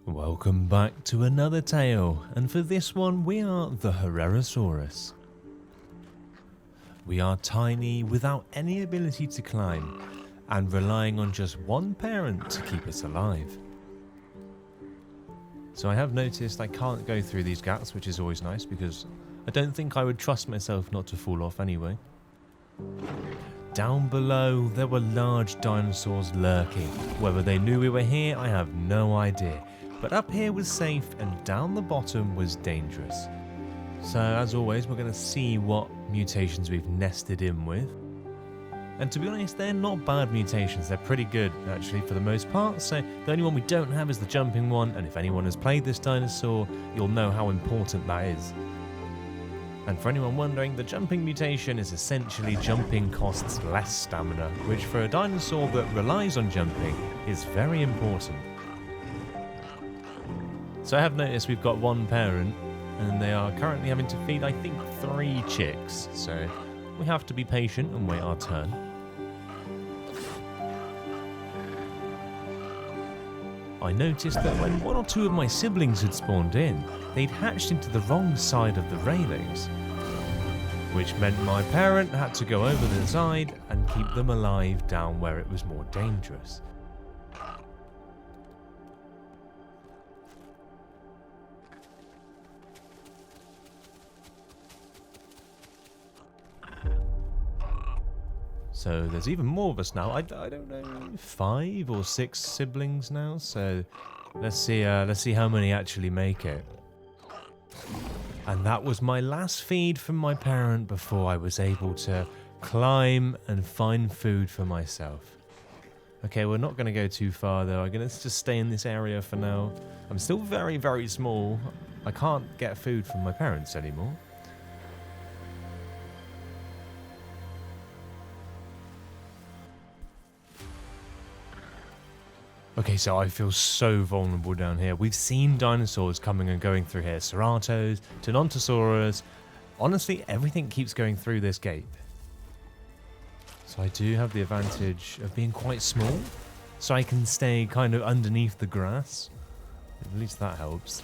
Welcome back to another tale, and for this one we are the Herrerasaurus. We are tiny without any ability to climb, and relying on just one parent to keep us alive. So I have noticed I can't go through these gaps, which is always nice because I don't think I would trust myself not to fall off anyway. Down below there were large dinosaurs lurking. Whether they knew we were here, I have no idea. But up here was safe and down the bottom was dangerous. So as always, we're going to see what mutations we've nested in with. And to be honest, they're not bad mutations, they're pretty good actually for the most part. So the only one we don't have is the jumping one, and if anyone has played this dinosaur, you'll know how important that is. And for anyone wondering, the jumping mutation is essentially jumping costs less stamina, which for a dinosaur that relies on jumping is very important. So I have noticed we've got one parent, and they are currently having to feed, I think, 3 chicks. So we have to be patient and wait our turn. I noticed that when 1 or 2 of my siblings had spawned in, they'd hatched into the wrong side of the railings, which meant my parent had to go over the side and keep them alive down where it was more dangerous. So there's even more of us now. I don't know, 5 or 6 siblings now. So let's see how many actually make it. And that was my last feed from my parent before I was able to climb and find food for myself. Okay, we're not going to go too far though. I'm going to just stay in this area for now. I'm still very, very small. I can't get food from my parents anymore. Okay, so I feel so vulnerable down here. We've seen dinosaurs coming and going through here. Ceratos, Tenontosaurus. Honestly, everything keeps going through this gate. So I do have the advantage of being quite small. So I can stay kind of underneath the grass. At least that helps.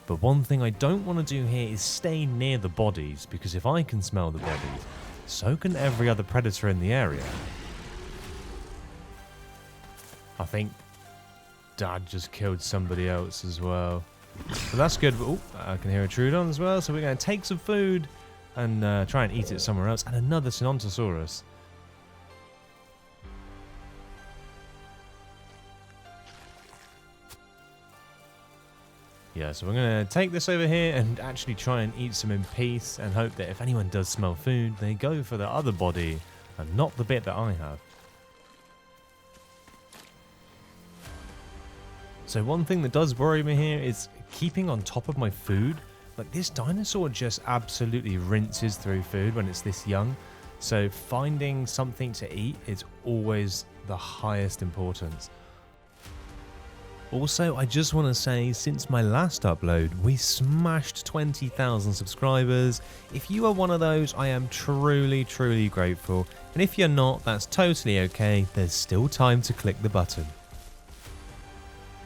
But one thing I don't want to do here is stay near the bodies. Because if I can smell the bodies, so can every other predator in the area. I think Dad just killed somebody else as well. But that's good. Oh, I can hear a Troodon as well. So we're going to take some food and try and eat it somewhere else. And another Tenontosaurus. Yeah, so we're going to take this over here and actually try and eat some in peace. And hope that if anyone does smell food, they go for the other body and not the bit that I have. So one thing that does worry me here is keeping on top of my food. Like, this dinosaur just absolutely rinses through food when it's this young. So finding something to eat is always the highest importance. Also, I just want to say, since my last upload, we smashed 20,000 subscribers. If you are one of those, I am truly, truly grateful. And if you're not, that's totally okay. There's still time to click the button.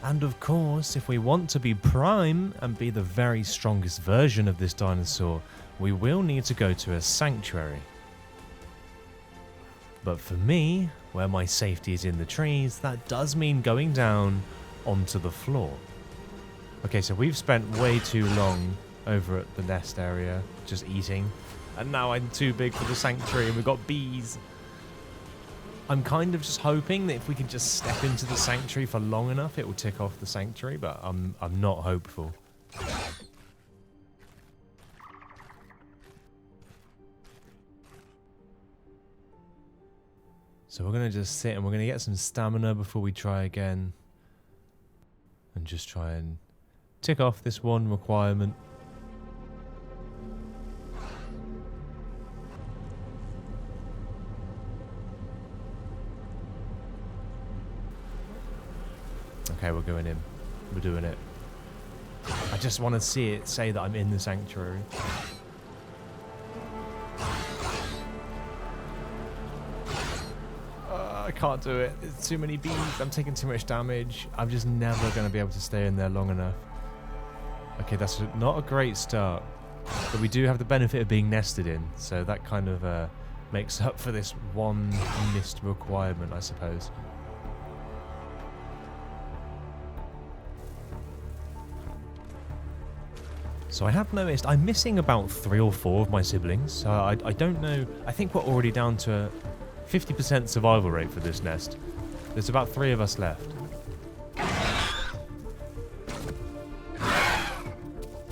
And of course, if we want to be prime and be the very strongest version of this dinosaur, we will need to go to a sanctuary. But for me, where my safety is in the trees, that does mean going down onto the floor. Okay, so we've spent way too long over at the nest area, just eating. And now I'm too big for the sanctuary and we've got bees. I'm kind of just hoping that if we can just step into the sanctuary for long enough, it will tick off the sanctuary, but I'm not hopeful. So we're going to just sit and we're going to get some stamina before we try again. And just try and tick off this one requirement. Okay, we're going in. We're doing it. I just want to see it say that I'm in the sanctuary. can't do it. There's too many bees. I'm taking too much damage. I'm just never going to be able to stay in there long enough. Okay, that's not a great start. But we do have the benefit of being nested in. So that kind of makes up for this one missed requirement, I suppose. So I have noticed I'm missing about 3 or 4 of my siblings. So I don't know. I think we're already down to 50% survival rate for this nest. There's about 3 of us left.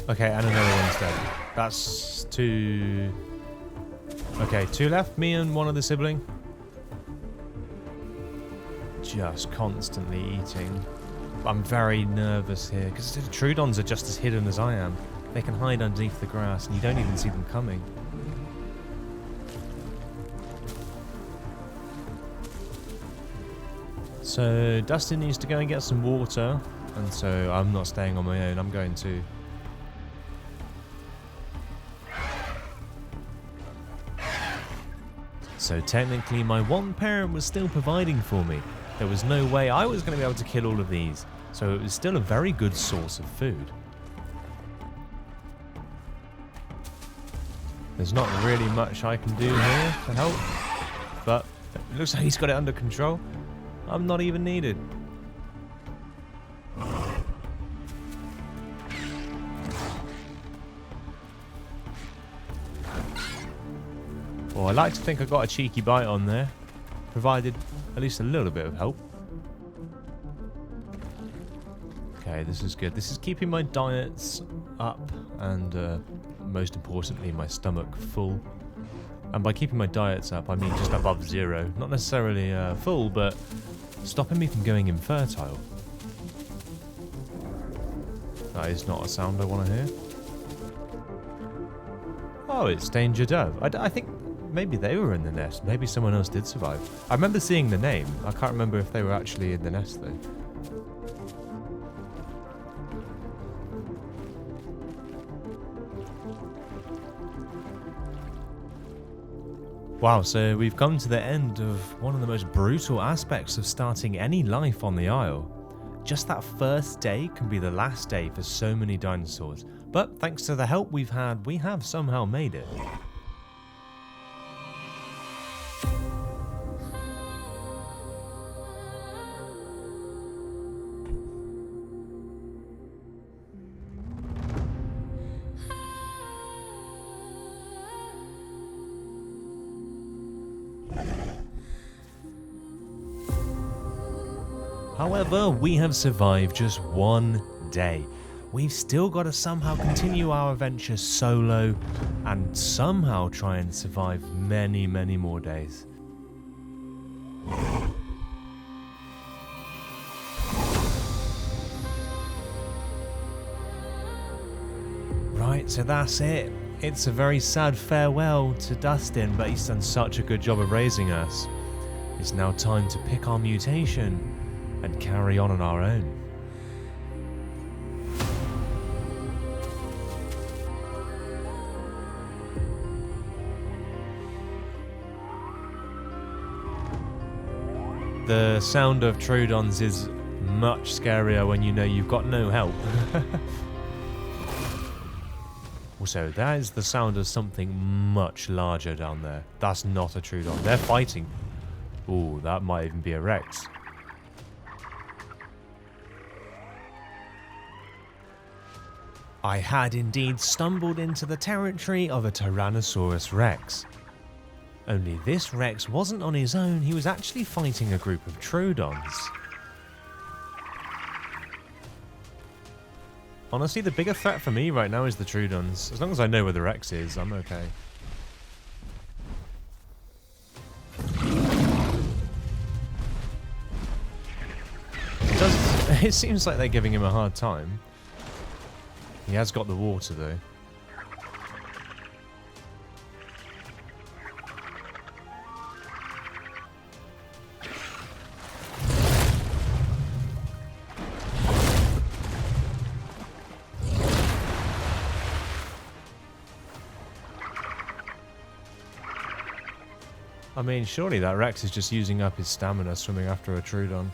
Okay, and another one's dead. That's 2. Okay, 2 left. Me and one other sibling. Just constantly eating. I'm very nervous here because the Troodons are just as hidden as I am. They can hide underneath the grass and you don't even see them coming. So Dustin needs to go and get some water, and so I'm not staying on my own, I'm going to. So technically my one parent was still providing for me. There was no way I was going to be able to kill all of these, so it was still a very good source of food. There's not really much I can do here to help, but it looks like he's got it under control. I'm not even needed. Well, I like to think I got a cheeky bite on there, provided at least a little bit of help. Okay, this is good. This is keeping my diets up and most importantly my stomach full. And by keeping my diets up, I mean just above 0. Not necessarily full, but stopping me from going infertile. That is not a sound I want to hear. Oh, it's Danger Dove. I think maybe they were in the nest. Maybe someone else did survive. I remember seeing the name. I can't remember if they were actually in the nest though. Wow, so we've come to the end of one of the most brutal aspects of starting any life on the Isle. Just that first day can be the last day for so many dinosaurs, but thanks to the help we've had, we have somehow made it. However, we have survived just one day. We've still got to somehow continue our adventure solo and somehow try and survive many, many more days. Right, so that's it. It's a very sad farewell to Dustin, but he's done such a good job of raising us. It's now time to pick our mutation and carry on our own. The sound of Troodons is much scarier when you know you've got no help. Also, that is the sound of something much larger down there. That's not a Troodon. They're fighting. Ooh, that might even be a Rex. I had indeed stumbled into the territory of a Tyrannosaurus Rex. Only this Rex wasn't on his own, he was actually fighting a group of Troodons. Honestly, the bigger threat for me right now is the Troodons. As long as I know where the Rex is, I'm okay. It seems like they're giving him a hard time. He has got the water though. I mean, surely that Rex is just using up his stamina swimming after a Troodon.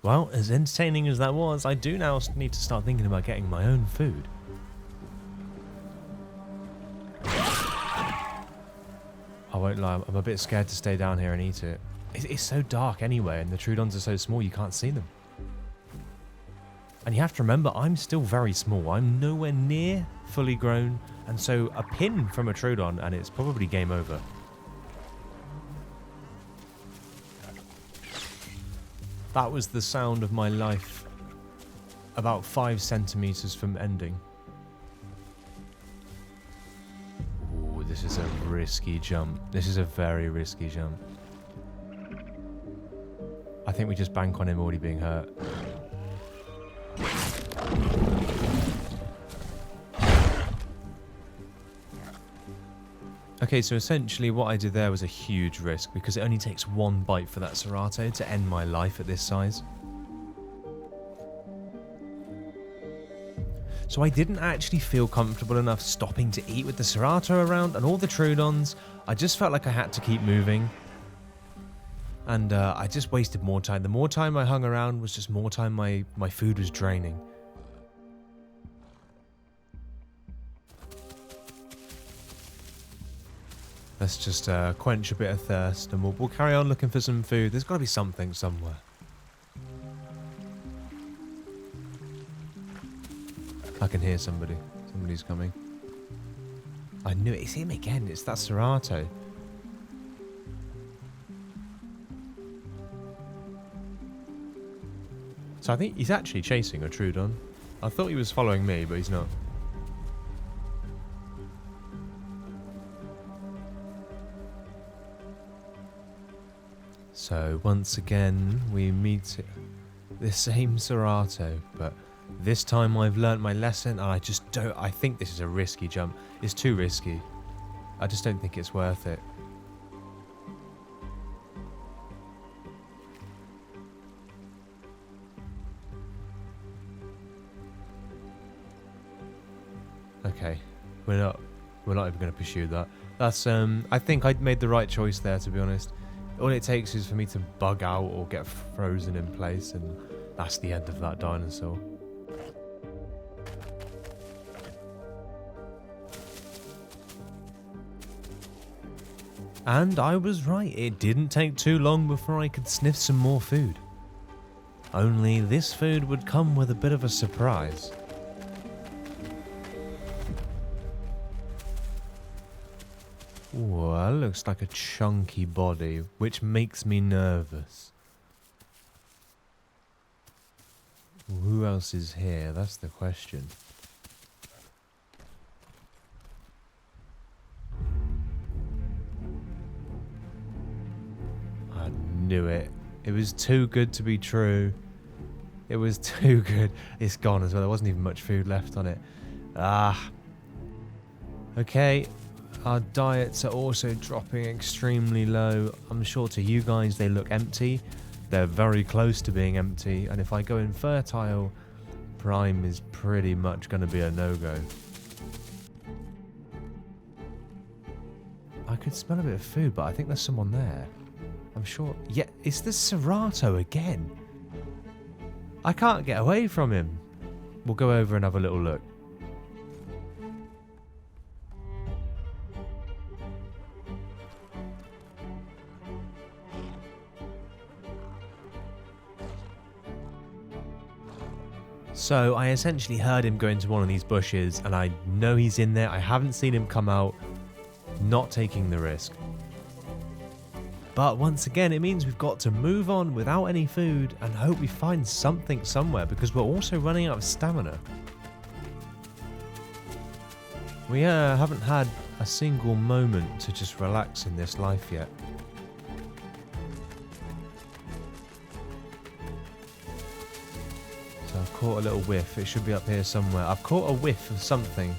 Well, as entertaining as that was, I do now need to start thinking about getting my own food. I won't lie, I'm a bit scared to stay down here and eat it. It's so dark anyway, and the Troodons are so small you can't see them. And you have to remember, I'm still very small. I'm nowhere near fully grown, and so a pin from a Troodon and it's probably game over. That was the sound of my life about 5 centimeters from ending. Ooh, this is a risky jump. This is a very risky jump. I think we just bank on him already being hurt. Okay, so essentially what I did there was a huge risk because it only takes one bite for that Serato to end my life at this size. So I didn't actually feel comfortable enough stopping to eat with the Serato around and all the Troodons. I just felt like I had to keep moving. And I just wasted more time. The more time I hung around was just more time my food was draining. Let's just quench a bit of thirst and we'll carry on looking for some food. There's got to be something somewhere. I can hear somebody. Somebody's coming. I knew it. It's him again. It's that Serato. So I think he's actually chasing a Troodon. I thought he was following me, but he's not. So once again, we meet the same Serato, but this time I've learnt my lesson and I think this is a risky jump. It's too risky. I just don't think it's worth it. Okay, we're not even going to pursue that. That's I think I made the right choice there, to be honest. All it takes is for me to bug out or get frozen in place, and that's the end of that dinosaur. And I was right, it didn't take too long before I could sniff some more food. Only this food would come with a bit of a surprise. Ooh, that looks like a chunky body, which makes me nervous. Who else is here? That's the question. I knew it. It was too good to be true. It was too good. It's gone as well. There wasn't even much food left on it. Ah. Okay. Our diets are also dropping extremely low. I'm sure to you guys they look empty. They're very close to being empty. And if I go infertile, Prime is pretty much going to be a no-go. I could smell a bit of food, but I think there's someone there. I'm sure. Yeah, it's the Serato again. I can't get away from him. We'll go over and have a little look. So I essentially heard him go into one of these bushes and I know he's in there. I haven't seen him come out, not taking the risk. But once again, it means we've got to move on without any food and hope we find something somewhere because we're also running out of stamina. We haven't had a single moment to just relax in this life yet. So I've caught a little whiff. It should be up here somewhere. I've caught a whiff of something.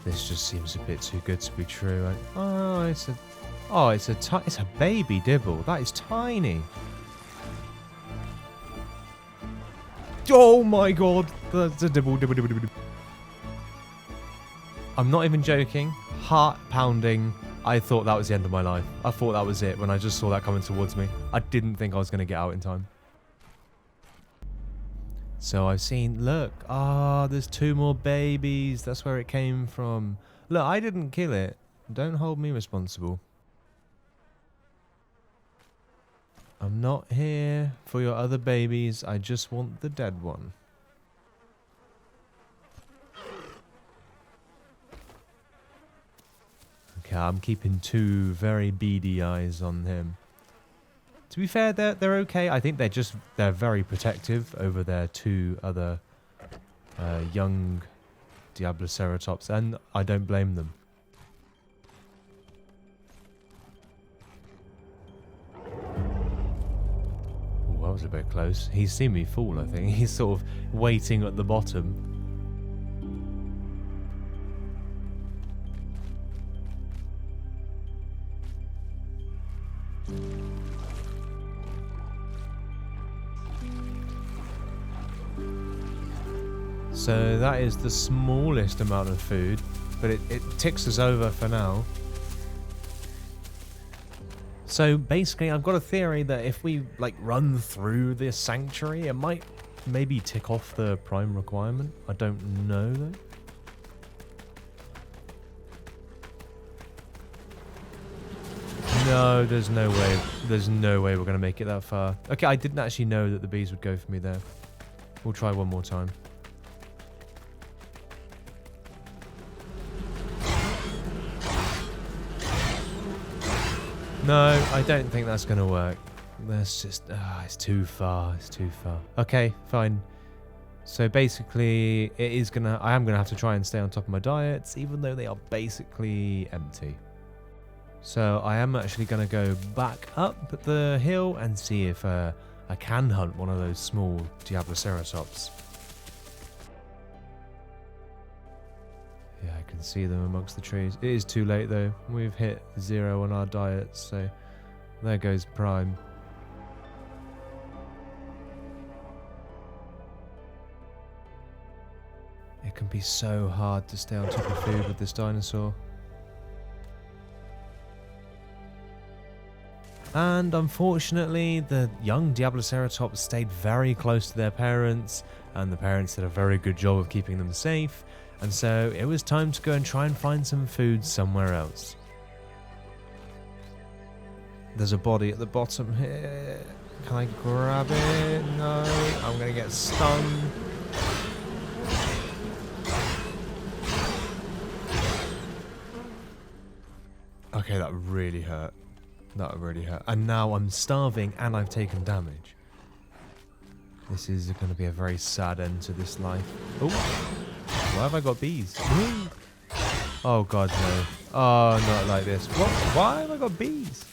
This just seems a bit too good to be true. It's a baby dibble. That is tiny. Oh my god, that's a dibble. I'm not even joking. Heart pounding. I thought that was the end of my life. I thought that was it when I just saw that coming towards me. I didn't think I was going to get out in time. So I've seen, look, there's 2 more babies. That's where it came from. Look, I didn't kill it. Don't hold me responsible. I'm not here for your other babies. I just want the dead one. Okay, I'm keeping 2 very beady eyes on him. To be fair, they're okay. I think they're very protective over their 2 other young Diabloceratops, and I don't blame them. Ooh, that was a bit close. He's seen me fall, I think. He's sort of waiting at the bottom. So that is the smallest amount of food, but it ticks us over for now. So basically I've got a theory that if we like run through this sanctuary, it might maybe tick off the prime requirement. I don't know though. No, there's no way. There's no way we're going to make it that far. Okay, I didn't actually know that the bees would go for me there. We'll try one more time. No, I don't think that's going to work. That's just... it's too far. It's too far. Okay, fine. So basically, I am going to have to try and stay on top of my diets, even though they are basically empty. So I am actually going to go back up the hill and see if I can hunt one of those small Diabloceratops. Yeah, I can see them amongst the trees. It is too late though. We've hit 0 on our diets, so there goes prime. It can be so hard to stay on top of food with this dinosaur. And unfortunately, the young Diabloceratops stayed very close to their parents, and the parents did a very good job of keeping them safe, and so it was time to go and try and find some food somewhere else. There's a body at the bottom here. Can I grab it? No, I'm going to get stung. Okay, that really hurt. That really hurt. And now I'm starving and I've taken damage. This is going to be a very sad end to this life. Oh, why have I got bees? Ooh. Oh god, no. Oh, not like this. What? Why have I got bees?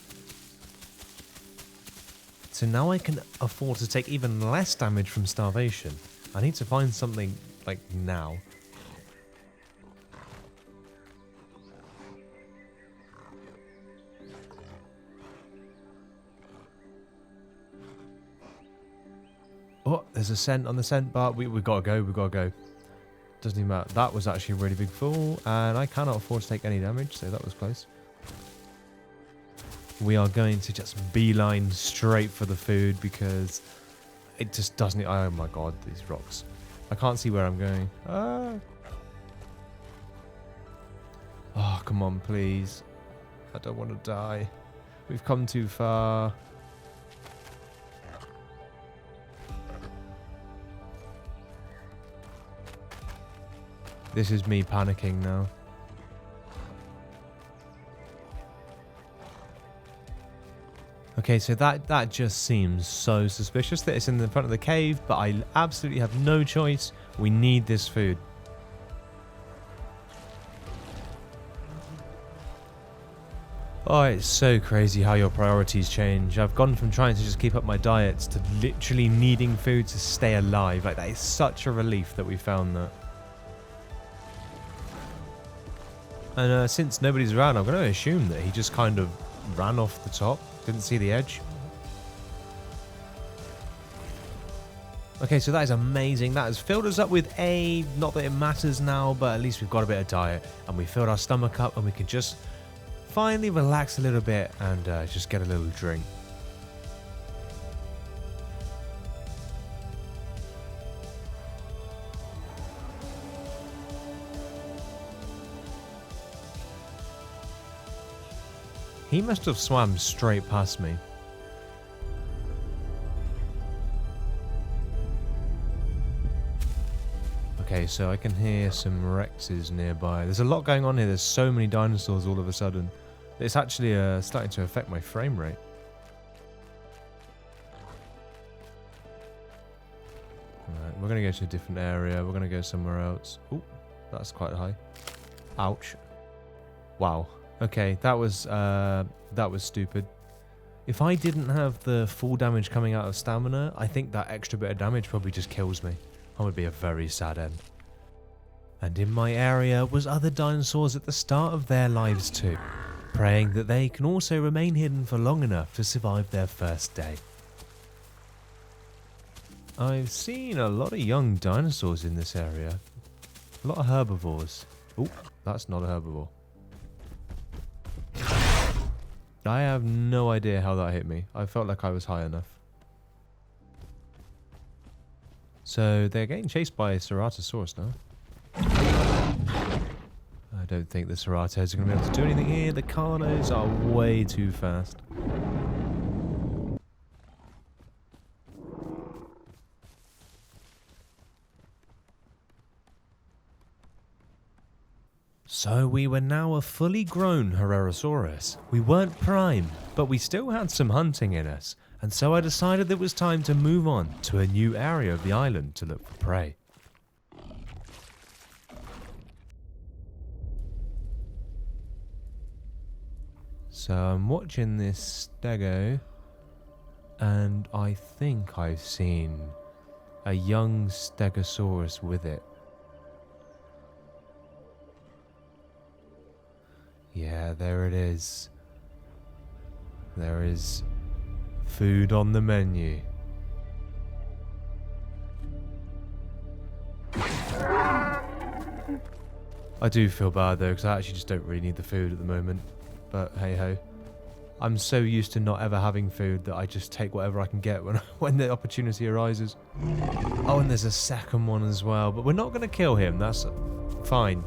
So now I can afford to take even less damage from starvation. I need to find something, like, now. Oh, there's a scent on the scent bar. We gotta go, we gotta go. Doesn't even matter. That was actually a really big fall, and I cannot afford to take any damage, so that was close. We are going to just beeline straight for the food because it just doesn't... Oh my god, these rocks. I can't see where I'm going. Ah. Oh, come on, please. I don't want to die. We've come too far. This is me panicking now. Okay, so that just seems so suspicious that it's in the front of the cave, but I absolutely have no choice. We need this food. Oh, it's so crazy how your priorities change. I've gone from trying to just keep up my diets to literally needing food to stay alive. Like, that is such a relief that we found that. And since nobody's around, I'm going to assume that he just kind of ran off the top. Didn't see the edge. Okay, so that is amazing. That has filled us up with a, not that it matters now, but at least we've got a bit of diet. And we filled our stomach up and we can just finally relax a little bit and just get a little drink. He must have swam straight past me. Okay, so I can hear some Rexes nearby. There's a lot going on here. There's so many dinosaurs all of a sudden. It's actually starting to affect my frame rate. Alright, we're going to go to a different area. We're going to go somewhere else. Oh, that's quite high. Ouch. Wow. Okay, that was stupid. If I didn't have the full damage coming out of stamina, I think that extra bit of damage probably just kills me. That would be a very sad end. And in my area was other dinosaurs at the start of their lives too, praying that they can also remain hidden for long enough to survive their first day. I've seen a lot of young dinosaurs in this area. A lot of herbivores. Oh, that's not a herbivore. I have no idea how that hit me. I felt like I was high enough. So they're getting chased by a Ceratosaurus now. I don't think the Ceratos are going to be able to do anything here. The Carnos are way too fast. So we were now a fully grown Herrerasaurus. We weren't prime, but we still had some hunting in us, and so I decided that it was time to move on to a new area of the island to look for prey. So I'm watching this stego, and I think I've seen a young stegosaurus with it. Yeah, there it is. There is food on the menu. I do feel bad though, because I actually just don't really need the food at the moment. But hey ho. I'm so used to not ever having food that I just take whatever I can get when the opportunity arises. Oh, and there's a second one as well. But we're not going to kill him. That's fine.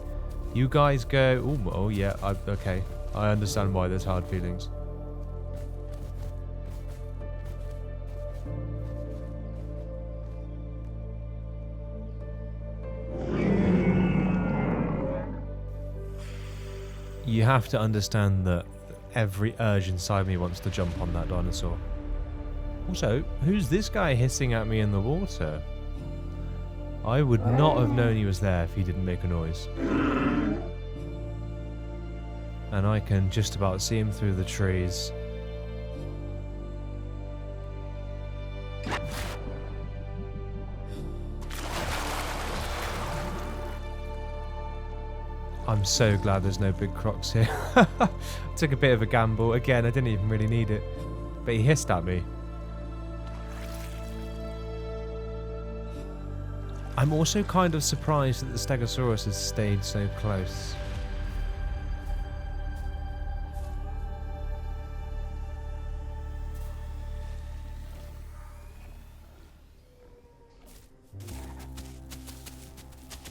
You guys go... Ooh, oh, yeah. Okay. I understand why there's hard feelings. You have to understand that every urge inside me wants to jump on that dinosaur. Also, who's this guy hissing at me in the water? I would not have known he was there if he didn't make a noise. And I can just about see him through the trees. I'm so glad there's no big crocs here. Took a bit of a gamble. Again, I didn't even really need it. But he hissed at me. I'm also kind of surprised that the Stegosaurus has stayed so close.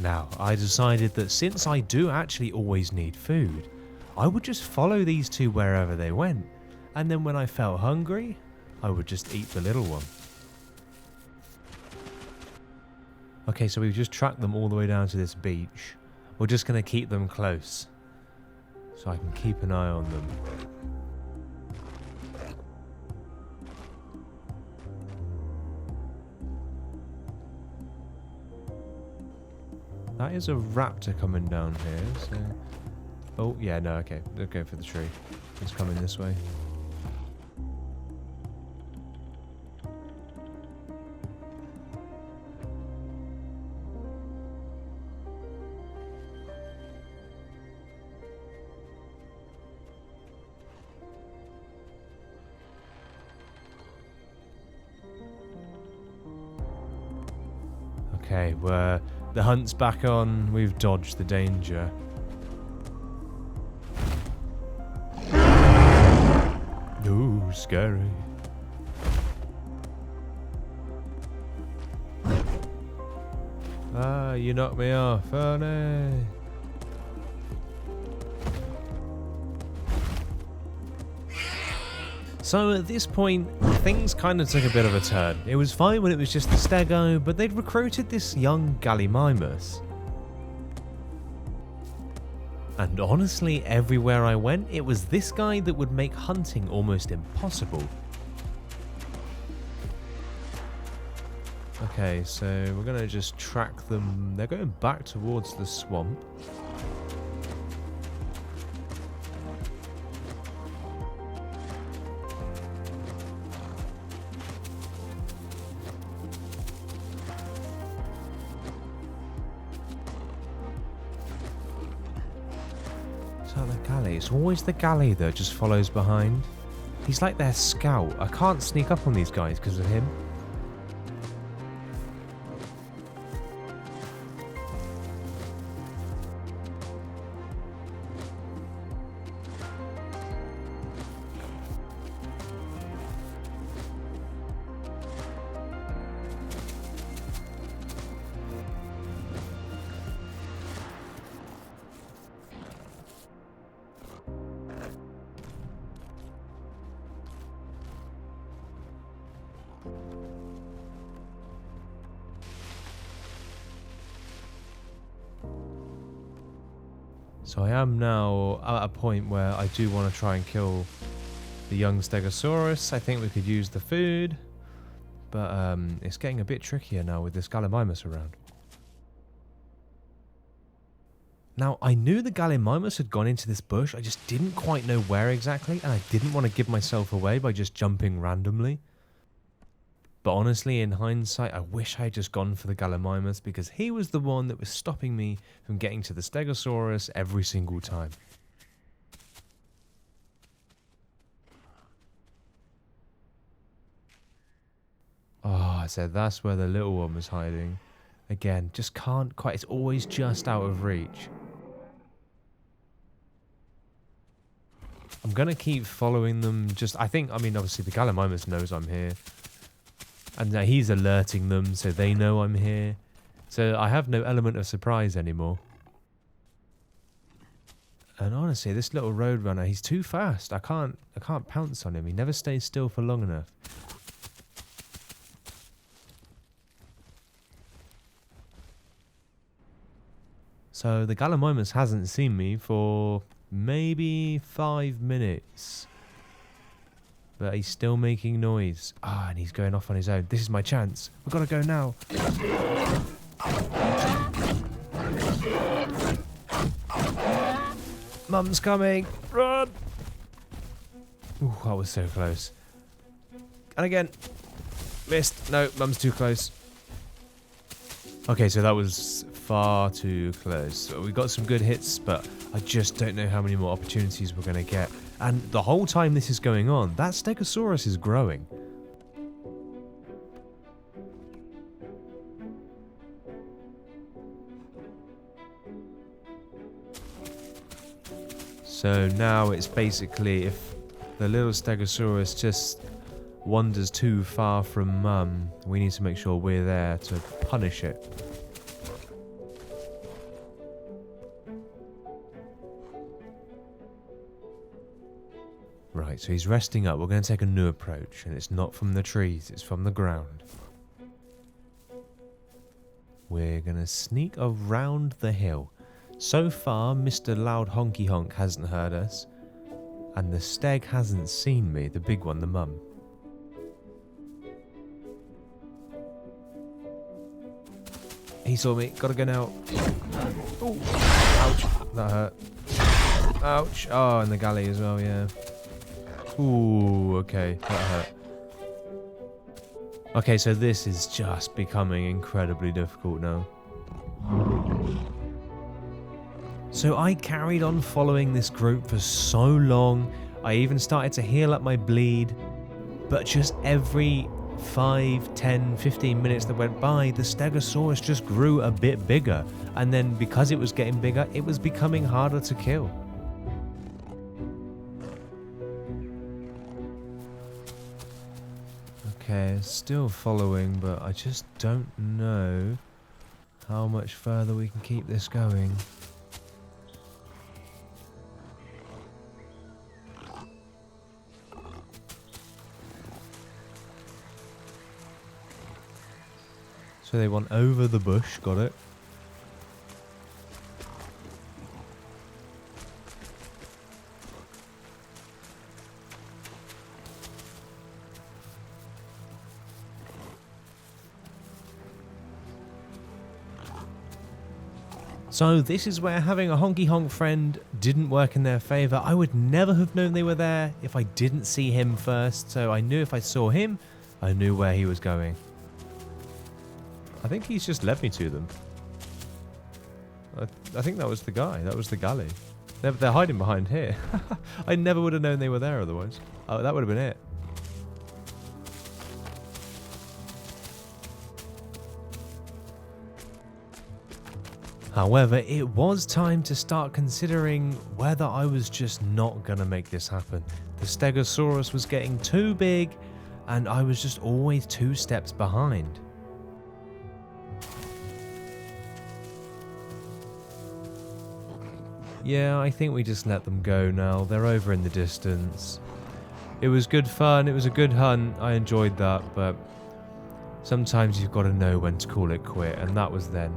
Now, I decided that since I do actually always need food, I would just follow these two wherever they went, and then when I felt hungry, I would just eat the little one. Okay, so we've just tracked them all the way down to this beach. We're just going to keep them close, so I can keep an eye on them. That is a raptor coming down here, so... Oh, yeah, no, okay. They'll go for the tree. It's coming this way. Okay, the hunt's back on. We've dodged the danger. Ooh, scary. Ah, you knocked me off. Oh no. So at this point, things kind of took a bit of a turn. It was fine when it was just the stego, but they'd recruited this young Gallimimus. And honestly, everywhere I went, it was this guy that would make hunting almost impossible. Okay, so we're going to just track them. They're going back towards the swamp. So the galley, it's always the galley that just follows behind. He's like their scout. I can't sneak up on these guys because of him. So I am now at a point where I do want to try and kill the young Stegosaurus. I think we could use the food, but it's getting a bit trickier now with this Gallimimus around. Now, I knew the Gallimimus had gone into this bush, I just didn't quite know where exactly, and I didn't want to give myself away by just jumping randomly. But honestly, in hindsight, I wish I had just gone for the Gallimimus because he was the one that was stopping me from getting to the Stegosaurus every single time. Oh, I said that's where the little one was hiding. Again, just can't quite, it's always just out of reach. I'm going to keep following them, I mean, obviously the Gallimimus knows I'm here. And he's alerting them so they know I'm here. So I have no element of surprise anymore. And honestly, this little roadrunner, he's too fast. I can't pounce on him. He never stays still for long enough. So the Gallimimus hasn't seen me for maybe 5 minutes. But he's still making noise. Ah, and he's going off on his own. This is my chance. We've got to go now. Mum's coming. Run! Ooh, that was so close. And again. Missed. No, Mum's too close. Okay, so that was far too close. So we got some good hits, but I just don't know how many more opportunities we're going to get. And the whole time this is going on, that Stegosaurus is growing. So now it's basically if the little Stegosaurus just wanders too far from Mum, we need to make sure we're there to punish it. Right, so he's resting up. We're going to take a new approach, and it's not from the trees, it's from the ground. We're going to sneak around the hill. So far, Mr. Loud Honky Honk hasn't heard us, and the steg hasn't seen me, the big one, the mum. He saw me, gotta go now. Ooh. Ouch, that hurt. Ouch, oh, and the galley as well, yeah. Ooh, okay, that hurt. Okay, so this is just becoming incredibly difficult now. So I carried on following this group for so long. I even started to heal up my bleed. But just every 5, 10, 15 minutes that went by, the Stegosaurus just grew a bit bigger. And then because it was getting bigger, it was becoming harder to kill. Okay, still following, but I just don't know how much further we can keep this going. So they want over the bush, got it. So this is where having a honky honk friend didn't work in their favour. I would never have known they were there if I didn't see him first. So I knew if I saw him, I knew where he was going. I think he's just led me to them. I think that was the guy. That was the galley. They're hiding behind here. I never would have known they were there otherwise. Oh, that would have been it. However, it was time to start considering whether I was just not going to make this happen. The Stegosaurus was getting too big, and I was just always 2 steps behind. Yeah, I think we just let them go now. They're over in the distance. It was good fun. It was a good hunt. I enjoyed that, but sometimes you've got to know when to call it quit, and that was then.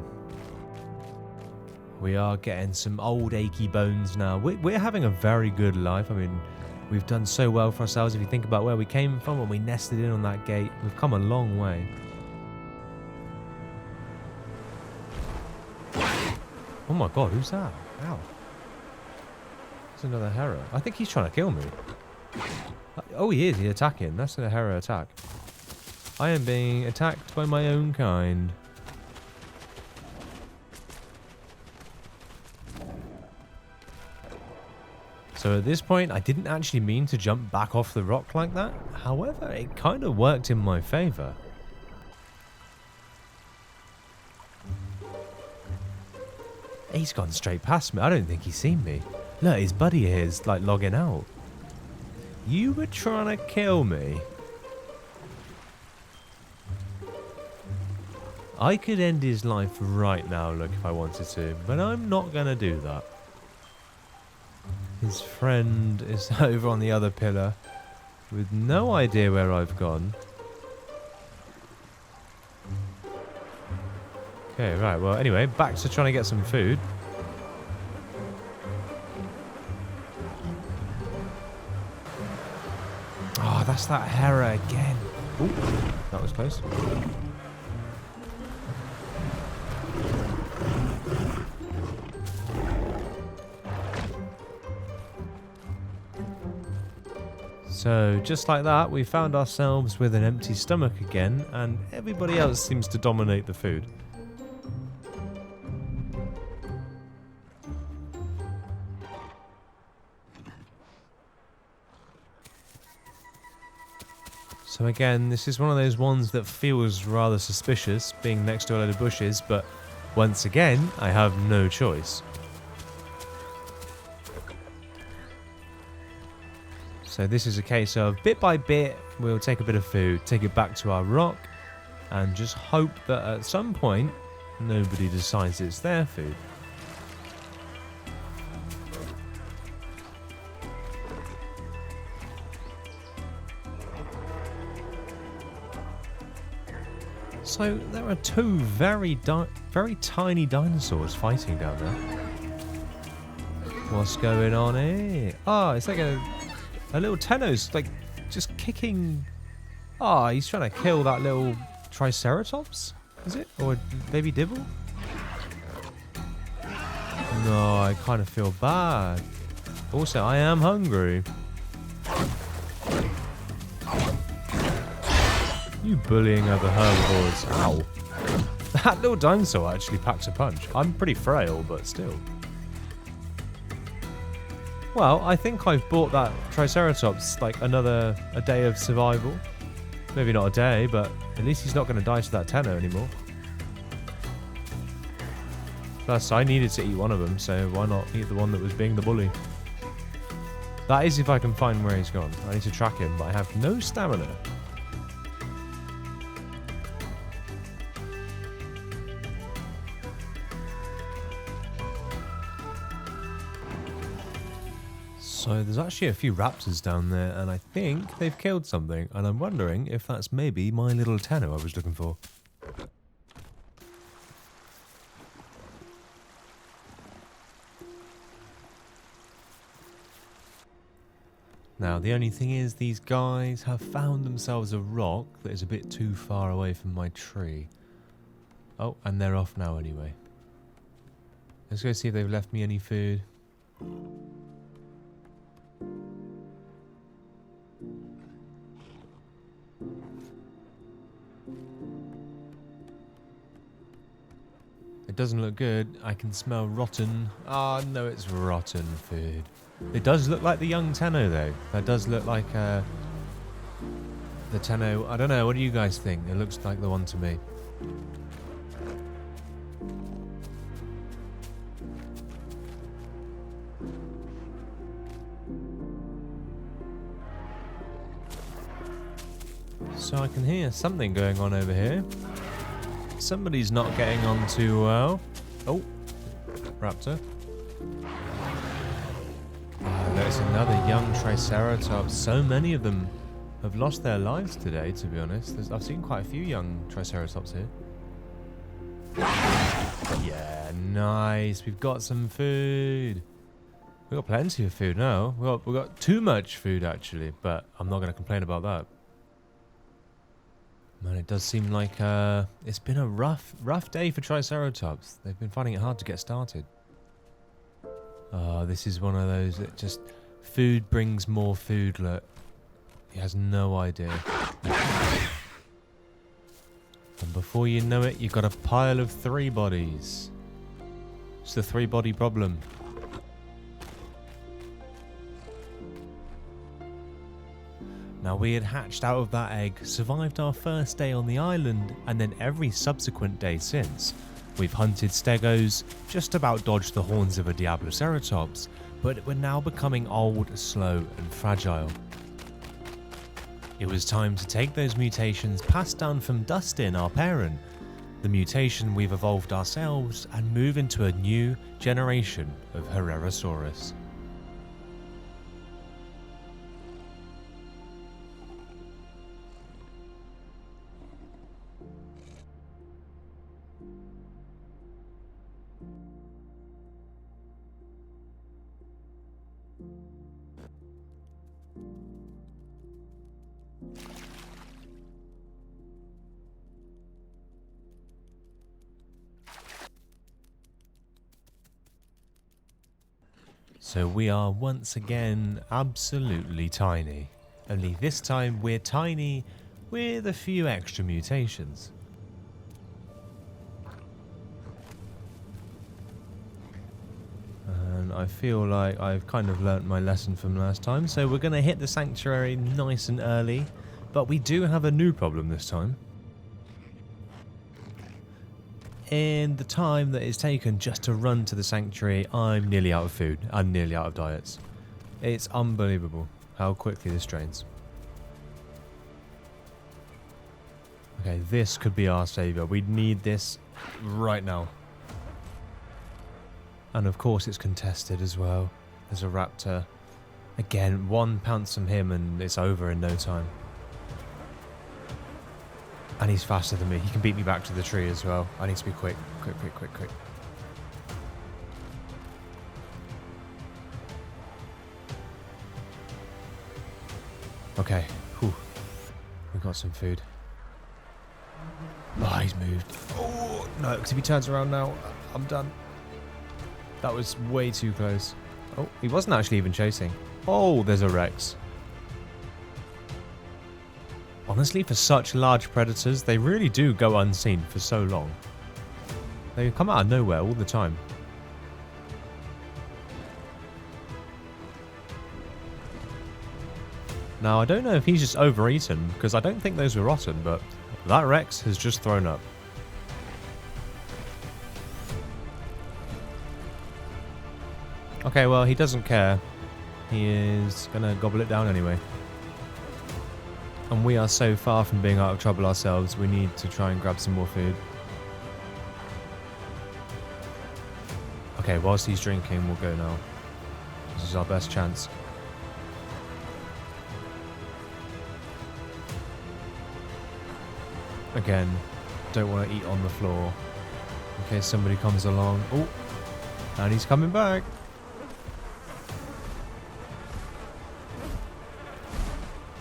We are getting some old achy bones now. We're having a very good life. I mean, we've done so well for ourselves. If you think about where we came from when we nested in on that gate, we've come a long way. Oh my god, who's that? Ow. There's another herra. I think he's trying to kill me. Oh, he is. He's attacking. That's a herra attack. I am being attacked by my own kind. So at this point, I didn't actually mean to jump back off the rock like that. However, it kind of worked in my favour. He's gone straight past me. I don't think he's seen me. Look, his buddy here is like logging out. You were trying to kill me. I could end his life right now, look, if I wanted to, but I'm not going to do that. His friend is over on the other pillar with no idea where I've gone. Okay, right, well, anyway, back to trying to get some food. Oh, that's that herra again. Ooh, that was close. So, just like that, we found ourselves with an empty stomach again, and everybody else seems to dominate the food. So again, this is one of those ones that feels rather suspicious, being next to a load of bushes, but once again, I have no choice. So this is a case of bit by bit, we'll take a bit of food, take it back to our rock, and just hope that at some point, nobody decides it's their food. So there are 2 very tiny dinosaurs fighting down there. What's going on here? Oh, it's like a little Tenos, like, just kicking... Oh, he's trying to kill that little Triceratops? Is it? Or baby Dibble? No, I kind of feel bad. Also, I am hungry. You bullying other herbivores. Ow. That little dinosaur actually packs a punch. I'm pretty frail, but still. Well, I think I've bought that Triceratops like a day of survival. Maybe not a day, but at least he's not going to die to that tenno anymore. Plus, I needed to eat one of them, so why not eat the one that was being the bully? That is if I can find where he's gone. I need to track him, but I have no stamina. So there's actually a few raptors down there, and I think they've killed something, and I'm wondering if that's maybe my little tenno I was looking for. Now, the only thing is these guys have found themselves a rock that is a bit too far away from my tree. Oh, and they're off now anyway. Let's go see if they've left me any food. It doesn't look good. I can smell rotten. Ah, no, it's rotten food. It does look like the young tenno, though. That does look like the tenno. I don't know. What do you guys think? It looks like the one to me. So I can hear something going on over here. Somebody's not getting on too well. Oh, raptor. There's another young triceratops. So many of them have lost their lives today, to be honest. I've seen quite a few young triceratops here. Yeah, nice. We've got some food. We've got plenty of food now. We've got too much food, actually, but I'm not going to complain about that. Man, it does seem like it's been a rough day for triceratops. They've been finding it hard to get started. This is one of those that just food brings more food. Look, he has no idea. And before you know it, you've got a pile of 3 bodies. It's the 3-body problem. Now, we had hatched out of that egg, survived our first day on the island, and then every subsequent day since. We've hunted stegos, just about dodged the horns of a Diabloceratops, but we're now becoming old, slow, and fragile. It was time to take those mutations passed down from Dustin, our parent, the mutation we've evolved ourselves, and move into a new generation of Herrerasaurus. So we are once again absolutely tiny. Only this time we're tiny with a few extra mutations. And I feel like I've kind of learnt my lesson from last time, so we're going to hit the sanctuary nice and early. But we do have a new problem this time. In the time that it's taken just to run to the sanctuary, I'm nearly out of food. I'm nearly out of diets. It's unbelievable how quickly this drains. Okay, this could be our saviour. We need this right now. And of course it's contested as well. There's a raptor. Again, 1 pounce from him and it's over in no time. And he's faster than me. He can beat me back to the tree as well. I need to be quick. Quick. Okay. Whew. We've got some food. Oh, he's moved. Oh, no, because if he turns around now, I'm done. That was way too close. Oh, he wasn't actually even chasing. Oh, there's a Rex. Honestly, for such large predators, they really do go unseen for so long. They come out of nowhere all the time. Now, I don't know if he's just overeaten, because I don't think those were rotten, but that Rex has just thrown up. Okay, well, he doesn't care. He is going to gobble it down anyway. And we are so far from being out of trouble ourselves, we need to try and grab some more food. Okay, whilst he's drinking, we'll go now. This is our best chance. Again, don't want to eat on the floor in case somebody comes along. Oh, and he's coming back.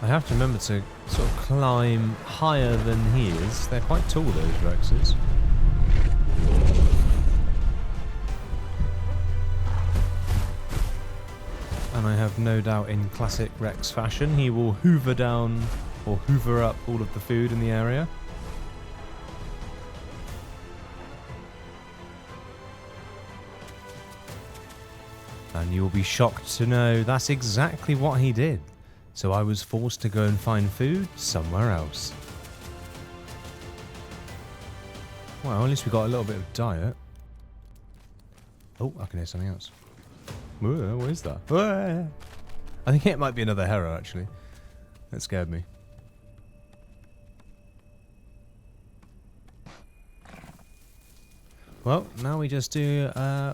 I have to remember to sort of climb higher than he is. They're quite tall, those Rexes. And I have no doubt in classic Rex fashion, he will hoover down or hoover up all of the food in the area. And you'll be shocked to know that's exactly what he did. So I was forced to go and find food somewhere else. Well, at least we got a little bit of diet. Oh, I can hear something else. Whoa, what is that? Whoa. I think it might be another herra, actually. That scared me. Well, now we just do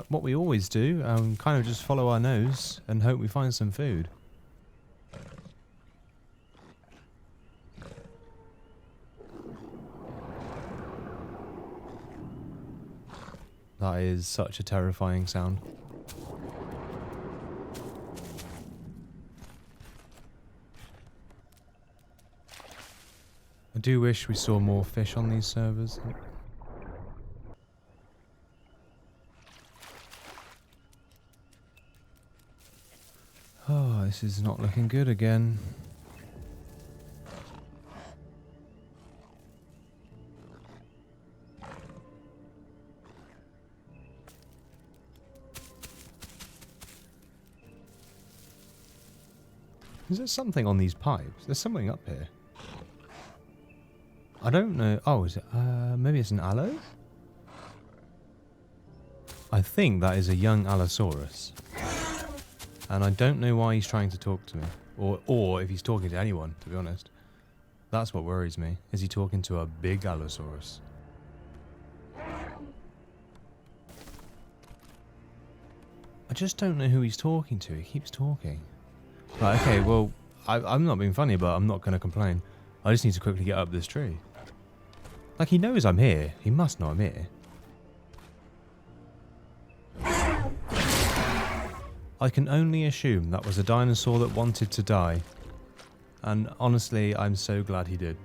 what we always do, kind of just follow our nose and hope we find some food. That is such a terrifying sound. I do wish we saw more fish on these servers. Oh, this is not looking good again. Is there something on these pipes? There's something up here. I don't know. Oh, is it? Maybe it's an aloe? I think that is a young Allosaurus. And I don't know why he's trying to talk to me. Or if he's talking to anyone, to be honest. That's what worries me. Is he talking to a big Allosaurus? I just don't know who he's talking to. He keeps talking. Right, okay, well, I'm not being funny, but I'm not going to complain. I just need to quickly get up this tree. Like, he knows I'm here. He must know I'm here. I can only assume that was a dinosaur that wanted to die. And honestly, I'm so glad he did.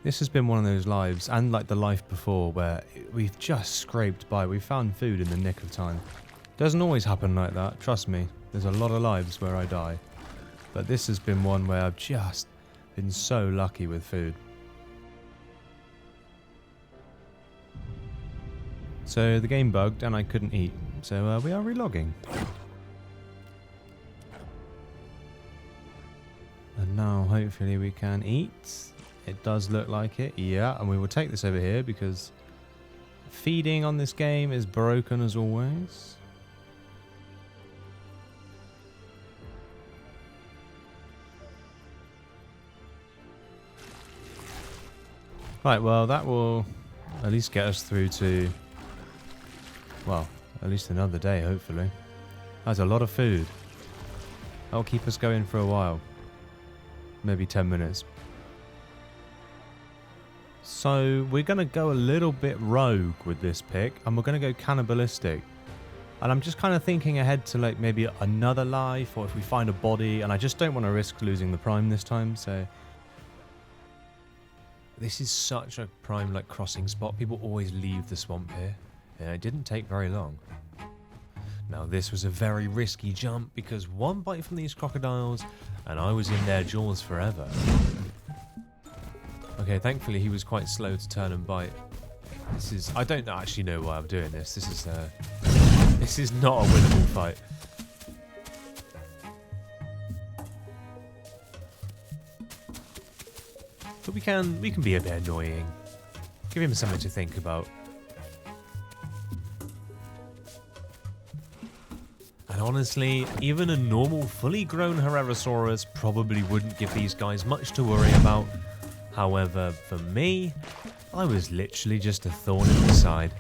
This has been one of those lives, and like the life before, where we've just scraped by. We found food in the nick of time. Doesn't always happen like that, trust me. There's a lot of lives where I die. But this has been one where I've just been so lucky with food. So the game bugged and I couldn't eat. So we are relogging. And now hopefully we can eat. It does look like it, yeah, and we will take this over here because feeding on this game is broken as always. Right, well, that will at least get us through to, well, at least another day, hopefully. That's a lot of food. That'll keep us going for a while. Maybe 10 minutes. So we're going to go a little bit rogue with this pick, and we're going to go cannibalistic. And I'm just kind of thinking ahead to like maybe another life, or if we find a body, and I just don't want to risk losing the prime this time, so... This is such a prime like crossing spot. People always leave the swamp here, and it didn't take very long. Now this was a very risky jump, because one bite from these crocodiles, and I was in their jaws forever. Okay, thankfully he was quite slow to turn and bite. This is... I don't actually know why I'm doing this. This is not a winnable fight. But we can be a bit annoying. Give him something to think about. And honestly, even a normal, fully grown Herrerasaurus probably wouldn't give these guys much to worry about. However, for me, I was literally just a thorn in the side.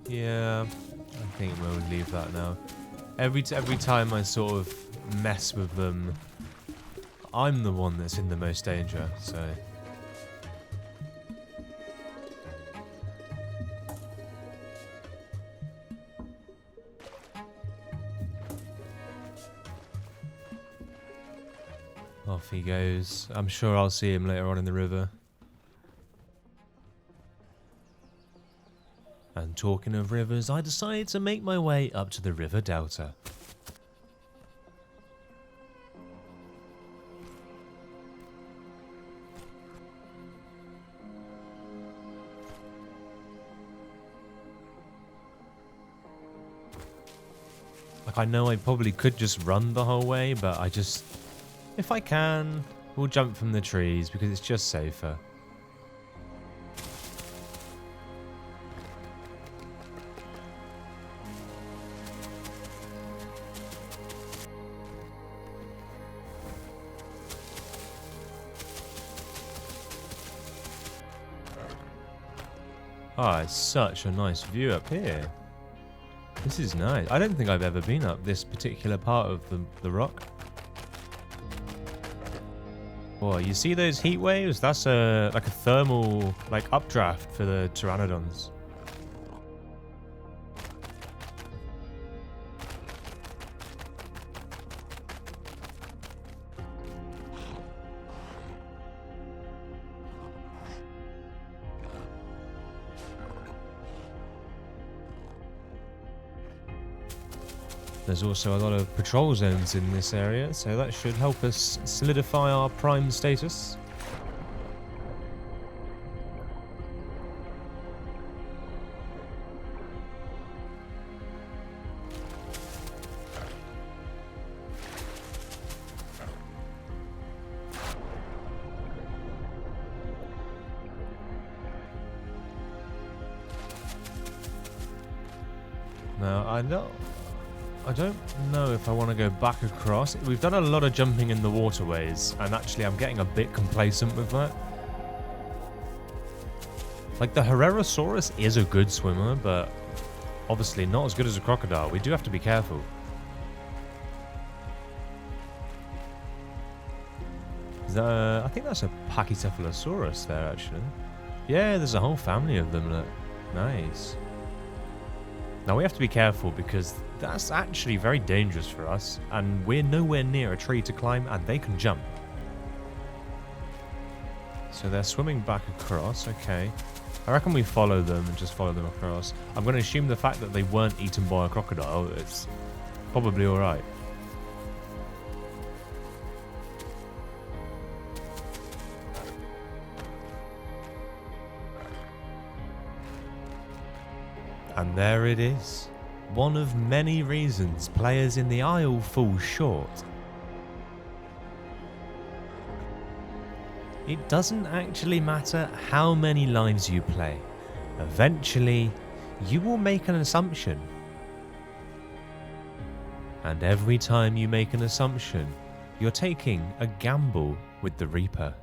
Yeah, I think we'll leave that now. Every time I sort of mess with them, I'm the one that's in the most danger, so... Off he goes. I'm sure I'll see him later on in the river. And talking of rivers, I decided to make my way up to the river delta. Like, I know I probably could just run the whole way, but I just... If I can, we'll jump from the trees because it's just safer. Ah, it's such a nice view up here. This is nice. I don't think I've ever been up this particular part of the rock. Well, you see those heat waves? That's like a thermal updraft for the pteranodons. There's also a lot of patrol zones in this area, so that should help us solidify our prime status. Now, I don't know if I want to go back across. We've done a lot of jumping in the waterways, and actually I'm getting a bit complacent with that. Like, the Herrerasaurus is a good swimmer, but obviously not as good as a crocodile. We do have to be careful. I think that's a Pachycephalosaurus there, actually. Yeah, there's a whole family of them, look. Nice. Now we have to be careful because that's actually very dangerous for us, and we're nowhere near a tree to climb, and they can jump. So they're swimming back across, okay. I reckon we follow them and just follow them across. I'm going to assume the fact that they weren't eaten by a crocodile, it's probably alright. And there it is. One of many reasons players in the Isle fall short. It doesn't actually matter how many lives you play. Eventually, you will make an assumption. And every time you make an assumption, you're taking a gamble with the Reaper.